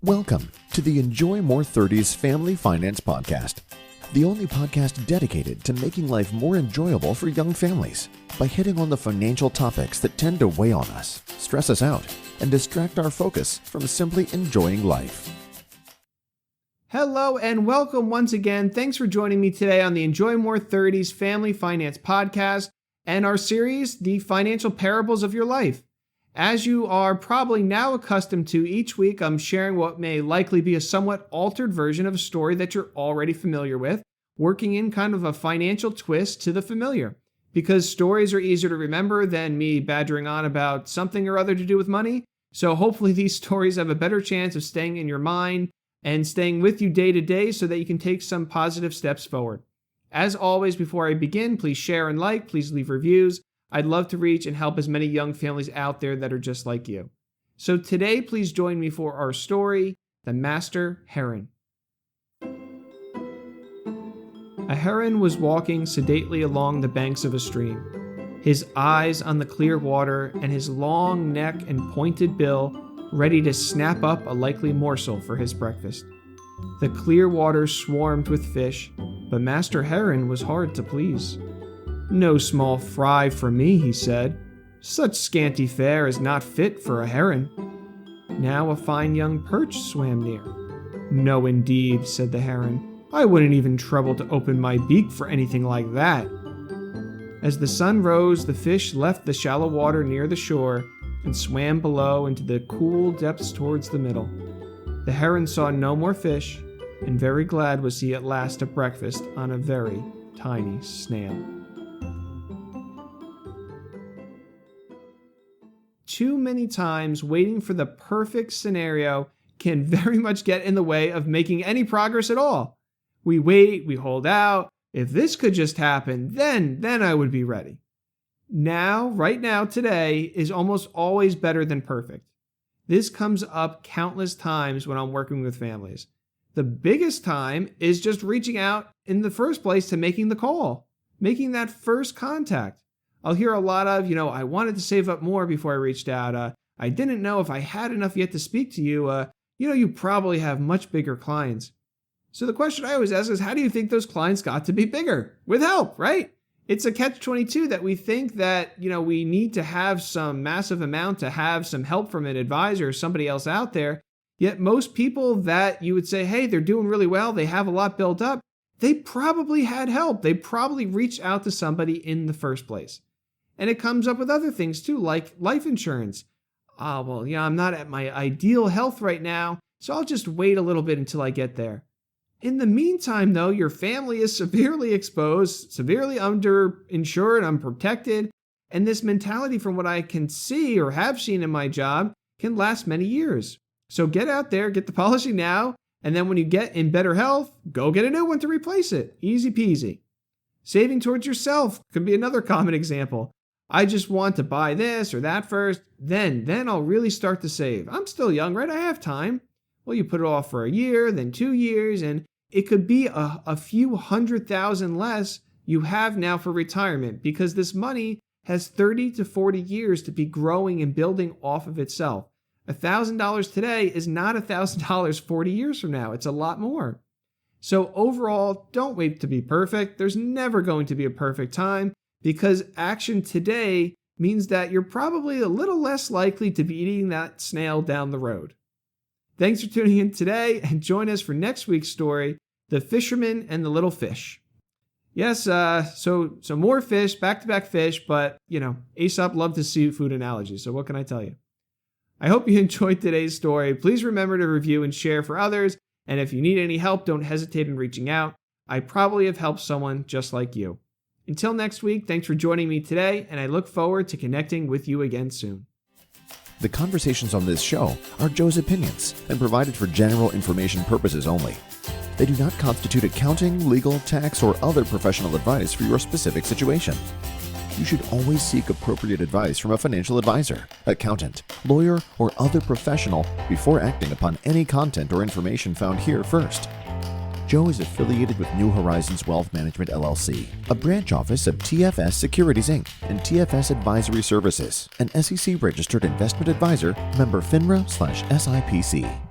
Welcome to the Enjoy More 30s Family Finance Podcast, the only podcast dedicated to making life more enjoyable for young families by hitting on the financial topics that tend to weigh on us, stress us out, and distract our focus from simply enjoying life. Hello and welcome once again. Thanks for joining me today on the Enjoy More 30s Family Finance Podcast and our series, The Financial Parables of Your Life. As you are probably now accustomed to, each week I'm sharing what may likely be a somewhat altered version of a story that you're already familiar with, working in kind of a financial twist to the familiar. Because stories are easier to remember than me badgering on about something or other to do with money, so hopefully these stories have a better chance of staying in your mind and staying with you day to day so that you can take some positive steps forward. As always, before I begin, please share and like, please leave reviews. I'd love to reach and help as many young families out there that are just like you. So today, please join me for our story, The Master Heron. A heron was walking sedately along the banks of a stream, his eyes on the clear water and his long neck and pointed bill ready to snap up a likely morsel for his breakfast. The clear water swarmed with fish, but Master Heron was hard to please. "No small fry for me," he said. "Such scanty fare is not fit for a heron." Now a fine young perch swam near. "No, indeed," said the heron. "I wouldn't even trouble to open my beak for anything like that." As the sun rose, the fish left the shallow water near the shore and swam below into the cool depths towards the middle. The heron saw no more fish, and very glad was he at last to breakfast on a very tiny snail. Too many times, waiting for the perfect scenario can very much get in the way of making any progress at all. We wait, we hold out. If this could just happen, then I would be ready. Now, right now, today, is almost always better than perfect. This comes up countless times when I'm working with families. The biggest time is just reaching out in the first place to making the call, making that first contact. I'll hear a lot of, I wanted to save up more before I reached out. I didn't know if I had enough yet to speak to you. You probably have much bigger clients. So the question I always ask is, how do you think those clients got to be bigger? With help, right? It's a catch-22 that we think that, we need to have some massive amount to have some help from an advisor or somebody else out there. Yet most people that you would say, hey, they're doing really well, they have a lot built up, they probably had help. They probably reached out to somebody in the first place. And it comes up with other things too, like life insurance. I'm not at my ideal health right now, so I'll just wait a little bit until I get there. In the meantime, though, your family is severely exposed, severely underinsured, unprotected, and this mentality, from what I can see or have seen in my job, can last many years. So get out there, get the policy now, and then when you get in better health, go get a new one to replace it. Easy peasy. Saving towards yourself can be another common example. I just want to buy this or that first, then I'll really start to save. I'm still young, right? I have time. Well, you put it off for a year, then 2 years, and it could be a few $100,000 less you have now for retirement, because this money has 30 to 40 years to be growing and building off of itself. $1,000 today is not $1,000 40 years from now. It's a lot more. So overall, don't wait to be perfect. There's never going to be a perfect time, because action today means that you're probably a little less likely to be eating that snail down the road. Thanks for tuning in today, and join us for next week's story, The Fisherman and the Little Fish. Yes, so more fish, back-to-back fish, but, Aesop loved his seafood analogy, so what can I tell you? I hope you enjoyed today's story. Please remember to review and share for others, and if you need any help, don't hesitate in reaching out. I probably have helped someone just like you. Until next week, thanks for joining me today, and I look forward to connecting with you again soon. The conversations on this show are Joe's opinions and provided for general information purposes only. They do not constitute accounting, legal, tax, or other professional advice for your specific situation. You should always seek appropriate advice from a financial advisor, accountant, lawyer, or other professional before acting upon any content or information found here first. Joe is affiliated with New Horizons Wealth Management, LLC, a branch office of TFS Securities, Inc., and TFS Advisory Services, an SEC-registered investment advisor, member FINRA/SIPC.